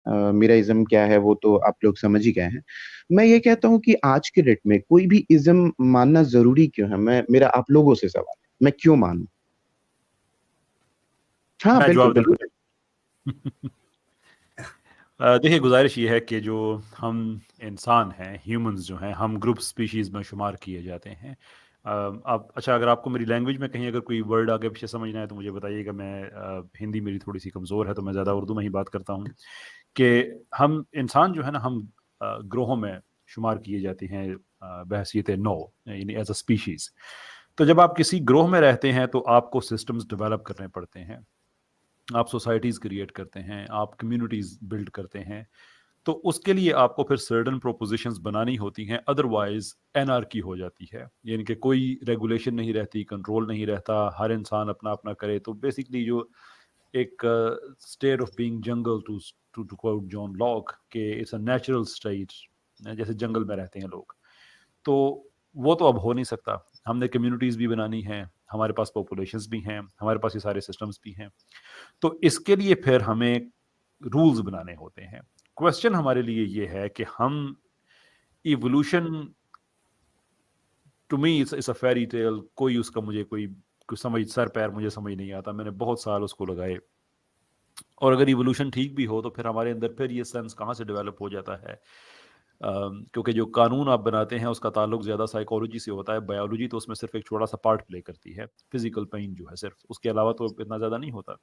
میرا ازم کیا ہے وہ تو آپ لوگ سمجھ ہی گئے ہیں. میں یہ کہتا ہوں کہ آج کے ڈیٹ میں کوئی بھی ازم ماننا ضروری کیوں ہے؟ میرا آپ لوگوں سے سوال ہے، میں کیوں مانوں؟ ہاں میں بالکل جواب دیتا بالکل. ہوں. دیکھیے گزارش یہ ہے کہ جو ہم انسان ہیں، ہیومنز جو ہیں، ہم گروپ سپیشیز میں شمار کیے جاتے ہیں. اب اچھا، اگر آپ کو میری لینگویج میں کہیں اگر کوئی ورڈ آگے پیچھے سمجھنا ہے تو مجھے بتائیے گا. میں ہندی میری تھوڑی سی کمزور ہے تو میں زیادہ اردو میں ہی بات کرتا ہوں. کہ ہم انسان جو ہے نا، ہم گروہوں میں شمار کیے جاتے ہیں بحیثیت نو، یعنی ایز اے اسپیشیز. تو جب آپ کسی گروہ میں رہتے ہیں تو آپ کو سسٹمز ڈیولپ کرنے پڑتے ہیں، آپ سوسائٹیز کریٹ کرتے ہیں، آپ کمیونٹیز بلڈ کرتے ہیں. تو اس کے لیے آپ کو پھر سرٹن پروپوزیشنز بنانی ہوتی ہیں، ادروائز انارکی ہو جاتی ہے. یعنی کہ کوئی ریگولیشن نہیں رہتی، کنٹرول نہیں رہتا، ہر انسان اپنا اپنا کرے. تو بیسکلی جو ایک اسٹیٹ آف بینگ جنگل ٹو کوٹ جان لاک کہ اٹس اے نیچرل اسٹیٹ، جیسے جنگل میں رہتے ہیں لوگ. تو وہ تو اب ہو نہیں سکتا. ہم نے کمیونٹیز بھی بنانی ہیں، ہمارے پاس پاپولیشنز بھی ہیں، ہمارے پاس یہ سارے سسٹمز بھی ہیں. تو اس کے لیے پھر ہمیں رولز بنانے ہوتے ہیں. کوشچن ہمارے لیے یہ ہے کہ ہم evolution, to me it's a fairy tale, کوئی اس کا مجھے کوئی سمجھ سر پیر مجھے سمجھ نہیں آتا. میں نے بہت سال اس کو لگائے. اور اگر ایوولوشن ٹھیک بھی ہو تو پھر ہمارے اندر پھر یہ سینس کہاں سے ڈیولپ ہو جاتا ہے؟ کیونکہ جو قانون آپ بناتے ہیں اس کا تعلق زیادہ سائیکالوجی سے ہوتا ہے. بایولوجی تو اس میں صرف ایک چھوٹا سا پارٹ پلے کرتی ہے، فزیکل پین جو ہے صرف، اس کے علاوہ تو اتنا زیادہ نہیں ہوتا.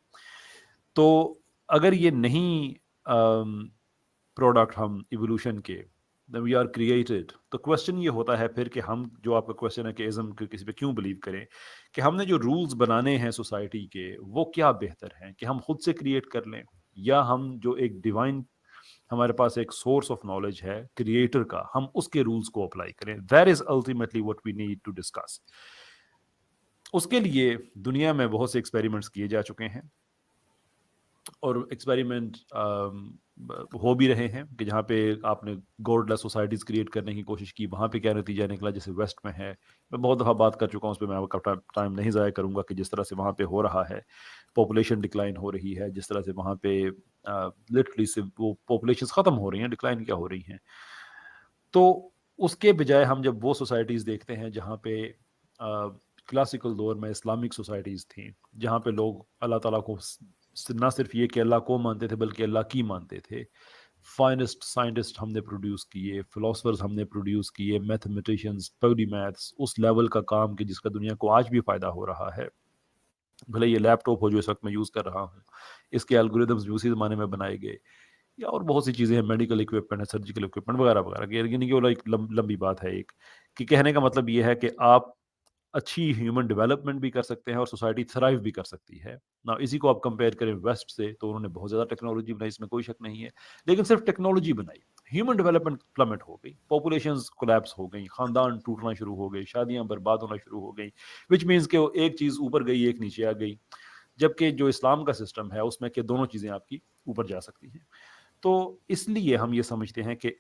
تو اگر یہ نہیں پروڈکٹ ہم ایوولوشن کے، وی آر کریٹڈ، تو کوشچن یہ ہوتا ہے پھر کہ ہم، جو آپ کا کوشچن ہے کہ ازم کسی پہ کیوں بلیو کریں، کہ ہم نے جو رولز بنانے ہیں سوسائٹی کے وہ کیا بہتر ہیں کہ ہم خود سے کریٹ کر لیں، یا ہم جو ایک ڈیوائن ہمارے پاس ایک سورس آف نالج ہے کریٹر کا، ہم اس کے رولز کو اپلائی کریں. That is ultimately what we need to discuss. اس کے لیے دنیا میں بہت سے ایکسپیریمنٹس کیے جا چکے ہیں، اور ایکسپیریمنٹ ہو بھی رہے ہیں کہ جہاں پہ آپ نے گوڈ لیس سوسائٹیز کریٹ کرنے کی کوشش کی، وہاں پہ کیا نتیجہ نکلا. جیسے ویسٹ میں ہے، میں بہت دفعہ بات کر چکا ہوں اس پہ، میں آپ کا ٹائم نہیں ضائع کروں گا کہ جس طرح سے وہاں پہ ہو رہا ہے، پاپولیشن ڈکلائن ہو رہی ہے، جس طرح سے وہاں پہ لٹرلی سے وہ پاپولیشنز ختم ہو رہی ہیں، ڈکلائن کیا ہو رہی ہیں. تو اس کے بجائے ہم جب وہ سوسائٹیز دیکھتے ہیں جہاں پہ کلاسیکل دور میں اسلامک سوسائٹیز تھیں، جہاں پہ لوگ اللہ تعالیٰ کو نہ صرف یہ کہ اللہ کو مانتے تھے بلکہ اللہ کی مانتے تھے. فائنسٹ سائنٹسٹ ہم نے پروڈیوس کیے، فلاسفرز ہم نے پروڈیوس کیے، میتھمیٹیشینز، پولی میتھس، اس لیول کا کام کہ جس کا دنیا کو آج بھی فائدہ ہو رہا ہے. بھلے یہ لیپ ٹاپ ہو جو اس وقت میں یوز کر رہا ہوں، اس کے الگوریدمز بھی اسی زمانے میں بنائے گئے، یا اور بہت سی چیزیں ہیں، میڈیکل اکوپمنٹ ہے، سرجیکل اکوپمنٹ وغیرہ وغیرہ. یعنی کہ وہ ایک لمبی بات ہے. ایک کہ کہنے کا مطلب یہ ہے کہ آپ اچھی ہیومن ڈیولپمنٹ بھی کر سکتے ہیں اور سوسائٹی تھرائیو بھی کر سکتی ہے. نا اسی کو آپ کمپیئر کریں ویسٹ سے تو انہوں نے بہت زیادہ ٹیکنالوجی بنائی، اس میں کوئی شک نہیں ہے، لیکن صرف ٹیکنالوجی بنائی، ہیومن ڈیولپمنٹ پلمٹ ہو گئی، پاپولیشنز کولیپس ہو گئی، خاندان ٹوٹنا شروع ہو گئی، شادیاں برباد ہونا شروع ہو گئی، وچ مینس کہ ایک چیز اوپر گئی ایک نیچے آ گئی. جبکہ جو اسلام کا سسٹم ہے اس میں کہ دونوں چیزیں آپ کی اوپر جا سکتی ہیں. تو اس لیے ہم یہ سمجھتے ہیں کہ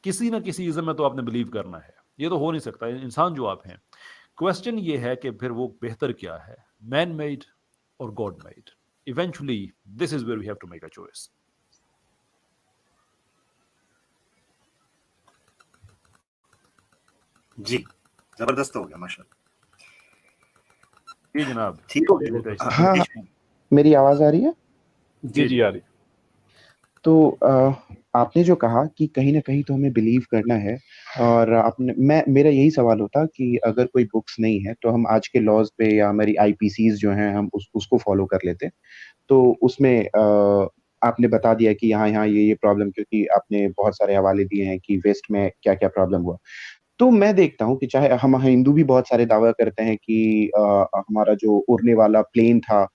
کسی نہ کسی ازم میں تو آپ نے بلیو کرنا ہے، یہ تو ہو نہیں سکتا انسان جو آپ ہیں. کوشچن یہ ہے کہ پھر وہ بہتر کیا ہے، مین میڈ اور God made. Eventually this is where we have to make a choice. جی زبردست ہو گیا ماشاء اللہ. جی جناب. ٹھیک ہو گیا. ہاں میری آواز آ رہی ہے؟ جی جی آ رہی. تو آپ نے جو کہا کہ کہیں نہ کہیں تو ہمیں بلیو کرنا ہے، اور میرا یہی سوال ہوتا کہ اگر کوئی بکس نہیں ہے تو ہم آج کے لاز پہ یا ہماری آئی پی سیز جو ہیں ہم اس کو فالو کر لیتے. تو اس میں آپ نے بتا دیا کہ یہاں یہ پرابلم، کیونکہ آپ نے بہت سارے حوالے دیے ہیں کہ ویسٹ میں کیا کیا پرابلم ہوا. تو میں دیکھتا ہوں کہ چاہے ہم ہندو بھی بہت سارے دعویٰ کرتے ہیں کہ ہمارا جو اڑنے والا پلین تھا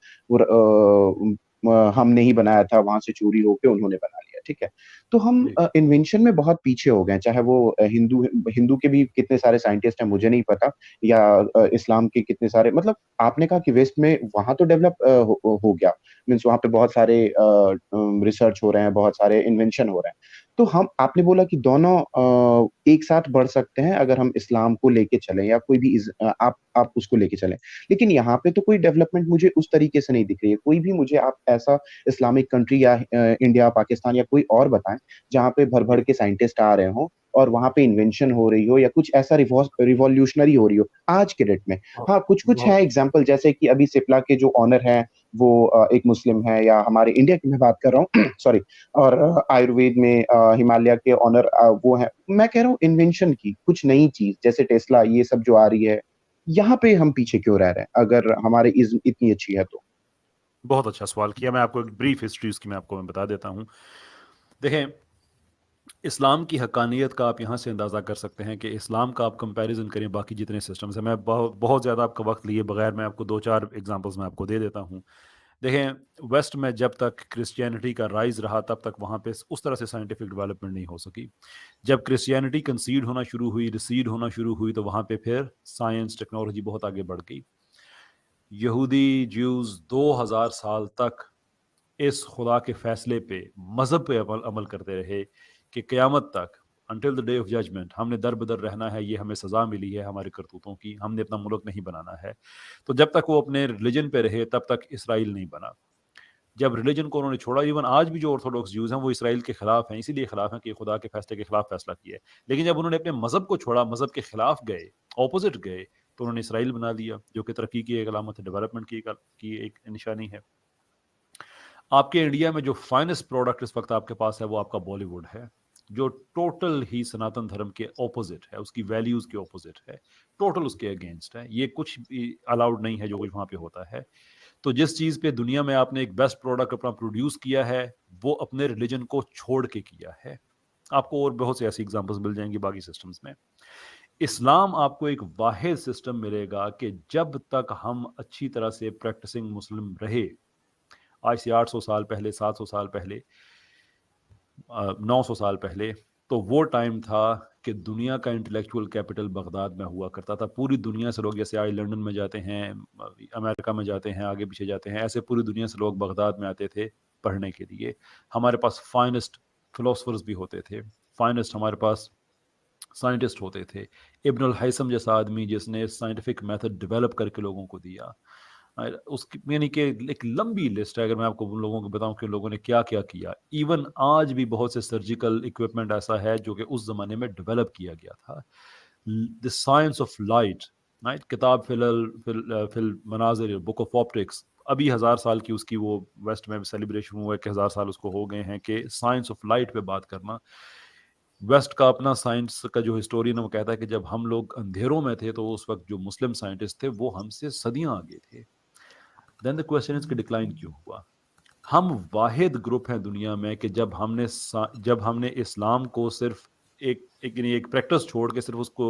ہم نے ہی بنایا تھا، وہاں سے چوری ہو کے انہوں نے بنا لیا، ٹھیک ہے. تو ہم انوینشن میں بہت پیچھے ہو گئے، چاہے وہ ہندو کے بھی کتنے سارے سائنٹسٹ ہیں مجھے نہیں پتا، یا اسلام کے کتنے سارے، مطلب آپ نے کہا کہ ویسٹ میں وہاں تو ڈیولپ ہو گیا، مینس وہاں پہ بہت سارے ریسرچ ہو رہے ہیں، بہت سارے انوینشن ہو رہے ہیں. تو हम आपने बोला कि दोनों एक साथ बढ़ सकते हैं अगर हम इस्लाम को लेके चलें या कोई भी आप उसको लेके चलें। लेकिन यहाँ पे तो कोई डेवलपमेंट मुझे उस तरीके से नहीं दिख रही है। कोई भी मुझे आप ऐसा इस्लामिक कंट्री या इंडिया, पाकिस्तान या कोई और बताएँ, जहाँ पे भर-भर के साइंटिस्ट आ रहे हों और वहाँ पे इन्वेंशन हो रही हो या कुछ ऐसा रिवॉल्यूशनरी हो रही हो, आज के डेट में। हाँ, कुछ-कुछ हैं एग्ज़ाम्पल, जैसे कि अभी सिप्ला के जो ओनर हैं, वो एक मुस्लिम हैं, या हमारे इंडिया की मैं बात कर रहा हूँ सॉरी, और आयुर्वेद में हिमालय के ओनर वो हैं। मैं कह रहा हूँ इन्वेंशन की, कुछ नई चीज़ जैसे टेस्ला, ये सब जो आ रही है, यहाँ पे हम पीछे क्यों रह रहे हैं, अगर हमारी इज़्म इतनी अच्छी है तो? बहुत अच्छा सवाल किया। मैं आपको एक ब्रीफ हिस्ट्री उसकी मैं आपको बता देता हूँ। देखें, इस्लाम की हक्कानियत का आप यहाँ से अंदाज़ा कर सकते हैं कि इस्लाम का आप कंपैरिजन करें बाकी जितने सिस्टम्स हैं। मैं बहुत ज़्यादा आपका वक्त लिए बगैर मैं आपको 2-4 एग्जांपल्स मैं आपको दे देता हूँ। देखें, वेस्ट में जब तक क्रिश्चियनिटी का राइज रहा तब तक वहाँ पे उस तरह से साइंटिफिक डेवलपमेंट नहीं हो सकी। जब क्रिश्चियनिटी कंसीड होना शुरू हुई, रिसीड होना शुरू हुई, तो वहाँ पे फिर साइंस टेक्नोलॉजी बहुत आगे बढ़ गई। यहूदी ज्यूज़ 2000 साल तक इस खुदा के फैसले पे, मज़हब पे अमल करते रहे कि क़यामत तक, until the day of judgement, हमने दर बदर रहना है, ये हमें सज़ा मिली है हमारे करतूतों की, हमने अपना मुल्क नहीं बनाना है। तो जब तक वो अपने रिलीजन पे रहे तब तक इसराइल नहीं बना। जब रिलीजन को उन्होंने छोड़ा, इवन आज भी जो ऑर्थोडॉक्स ज्यूज़ हैं वो इसराइल के खिलाफ हैं, इसीलिए खिलाफ हैं कि खुदा के फैसले के खिलाफ फैसला किया है। लेकिन जब उन्होंने अपने मज़हब को छोड़ा, मज़हब के खिलाफ गए, ऑपोजिट गए, तो उन्होंने इसराइल बना लिया, जो कि तरक्की की एक अलामत है, डेवलपमेंट की एक निशानी है। आपके इंडिया में जो फाइनेस्ट प्रोडक्ट इस वक्त आपके पास है वो आपका बॉलीवुड है, जो टोटल ही सनातन धर्म के ऑपोजिट है, उसकी वैल्यूज़ के ऑपोजिट है, टोटल उसके अगेंस्ट है। ये कुछ भी अलाउड नहीं है जो कुछ वहाँ पे होता है। तो जिस चीज़ पे दुनिया में आपने एक बेस्ट प्रोडक्ट अपना प्रोड्यूस किया है, वो अपने रिलीजन को छोड़ के किया है। आपको और बहुत से ऐसी एग्जांपल्स मिल जाएंगी बाकी सिस्टम्स में। इस्लाम आपको एक वाहिद सिस्टम मिलेगा कि जब तक हम अच्छी तरह से प्रैक्टिसिंग मुस्लिम रहे, आज से 800 साल पहले, 700 साल पहले, 900 साल पहले, तो वो टाइम था कि दुनिया का इंटेलेक्चुअल कैपिटल बगदाद में हुआ करता था। पूरी दुनिया से लोग, जैसे आज लंदन में जाते हैं, अमेरिका में जाते हैं, आगे पीछे जाते हैं, ऐसे पूरी दुनिया से लोग बगदाद में आते थे पढ़ने के लिए। हमारे पास फाइनेस्ट फिलोसफर्स भी होते थे, फाइनेस्ट हमारे पास साइंटिस्ट होते थे। इब्न अल हैसम जैसा आदमी जिसने साइंटिफिक मेथड डेवलप करके लोगों को दिया, उसकी यानी कि एक लंबी लिस्ट है। अगर मैं आपको उन लोगों को बताऊं कि लोगों ने क्या क्या किया, इवन आज भी बहुत से सर्जिकल इक्विपमेंट ऐसा है जो कि उस जमाने में डेवलप किया गया था। The science of light, right, किताब फिल मनाजिर, बुक ऑफ ऑप्टिक्स, अभी 1000 साल की उसकी वो वेस्ट में सेलिब्रेशन हुआ है कि 1000 साल उसको हो गए हैं, कि साइंस ऑफ लाइट पे बात करना। वेस्ट का अपना साइंस का जो हिस्टोरियन है वो कहता है कि जब हम लोग अंधेरों में थे तो उस वक्त जो मुस्लिम साइंटिस्ट थे वो हमसे सदियां आगे थे। देन द क्वेश्चन इज कि डिक्लाइन क्यों हुआ? हम वाहिद ग्रुप हैं दुनिया में कि जब हमने इस्लाम को सिर्फ एक प्रैक्टिस छोड़ के सिर्फ उसको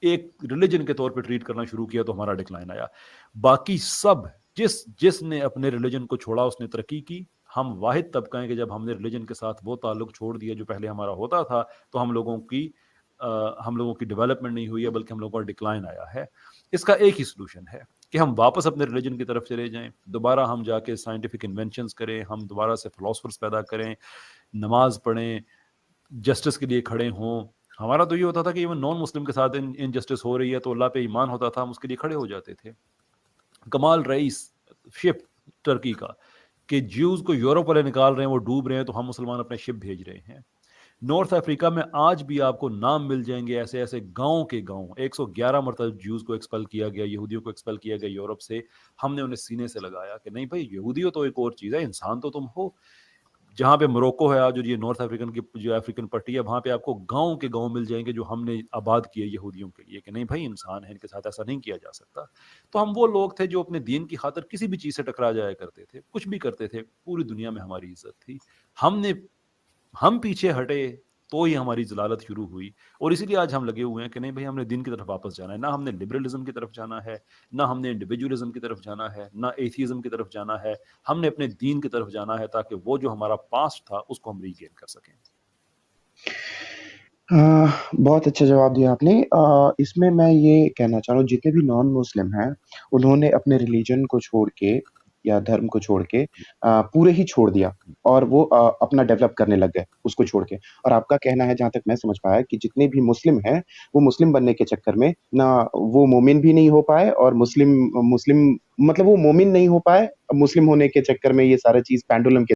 एक रिलीजन के तौर पे ट्रीट करना शुरू किया तो हमारा डिक्लाइन आया। बाकी सब जिसने अपने रिलीजन को छोड़ा उसने तरक्की की। हम वाहिद तबका हैं कि जब हमने रिलीजन के साथ वो ताल्लुक छोड़ दिया जो पहले हमारा होता था, तो हम लोगों की डेवलपमेंट नहीं हुई है, बल्कि हम लोगों का डिक्लाइन आया है। इसका एक ही सोल्यूशन है कि हम वापस अपने रिलीजन की तरफ चले जाएं, दोबारा हम जाके साइंटिफिक इन्वेंशंस करें, हम दोबारा से फिलोसफर्स पैदा करें, नमाज पढ़ें, जस्टिस के लिए खड़े हों। हमारा तो ये होता था कि इवन नॉन मुस्लिम के साथ इनजस्टिस हो रही है तो अल्लाह पे ईमान होता था, हम उसके लिए खड़े हो जाते थे। कमाल रईस शिप टर्की का, कि ज्यूज को यूरोप वाले निकाल रहे हैं, वो डूब रहे हैं, तो हम मुसलमान अपने शिप भेज रहे हैं। नॉर्थ अफ्रीका में आज भी आपको नाम मिल जाएंगे ऐसे ऐसे गांव के गांव, 111 मरतब ज्यूज को एक्सपेल किया गया, यहूदियों को एक्सपेल किया गया यूरोप से। हमने उन्हें सीने से लगाया कि नहीं भाई, यहूदी हो तो एक और चीज़ है, इंसान तो तुम हो। जहाँ पे मोरक्को है आज, ये नॉर्थ अफ्रीकन की जो अफ्रीकन पट्टी है, वहाँ पे आपको गांव के गांव मिल जाएंगे जो हमने आबाद किए यहूदियों के लिए, कि नहीं भाई इंसान है, इनके साथ ऐसा नहीं किया जा सकता। तो हम वो लोग थे जो अपने दीन की खातिर किसी भी चीज़ से टकरा जाया करते थे, कुछ भी करते थे, पूरी दुनिया में हमारी इज्जत थी। हम पीछे हटे तो ही हमारी जलालत शुरू हुई, और इसीलिए आज हम लगे हुए हैं कि नहीं भाई, हमने दीन की तरफ वापस जाना है। ना हमने लिबरलिज्म की तरफ जाना है, ना हमने इंडिविजुअलिज्म की तरफ जाना है, ना एथिज्म की तरफ जाना है। हमने अपने दीन की तरफ जाना है ताकि वो जो हमारा पास्ट था उसको हम रीगेन कर सकें। बहुत अच्छा जवाब दिया आपने। इसमें मैं ये कहना चाह रहा हूँ, जितने भी नॉन मुस्लिम हैं, उन्होंने अपने रिलीजन को छोड़ के या धर्म को छोड़ के पूरे ही छोड़ दिया और वो अपना डेवलप करने लग गए उसको छोड़ के। और आपका कहना है, जहाँ तक मैं समझ पाया, कि जितने भी मुस्लिम हैं, वो मुस्लिम बनने के चक्कर में ना वो मोमिन भी नहीं हो पाए, और मुस्लिम मुस्लिम मतलब वो मोमिन नहीं हो पाए, मुस्लिम होने के चक्कर में ये सारा चीज़ पेंडुलम के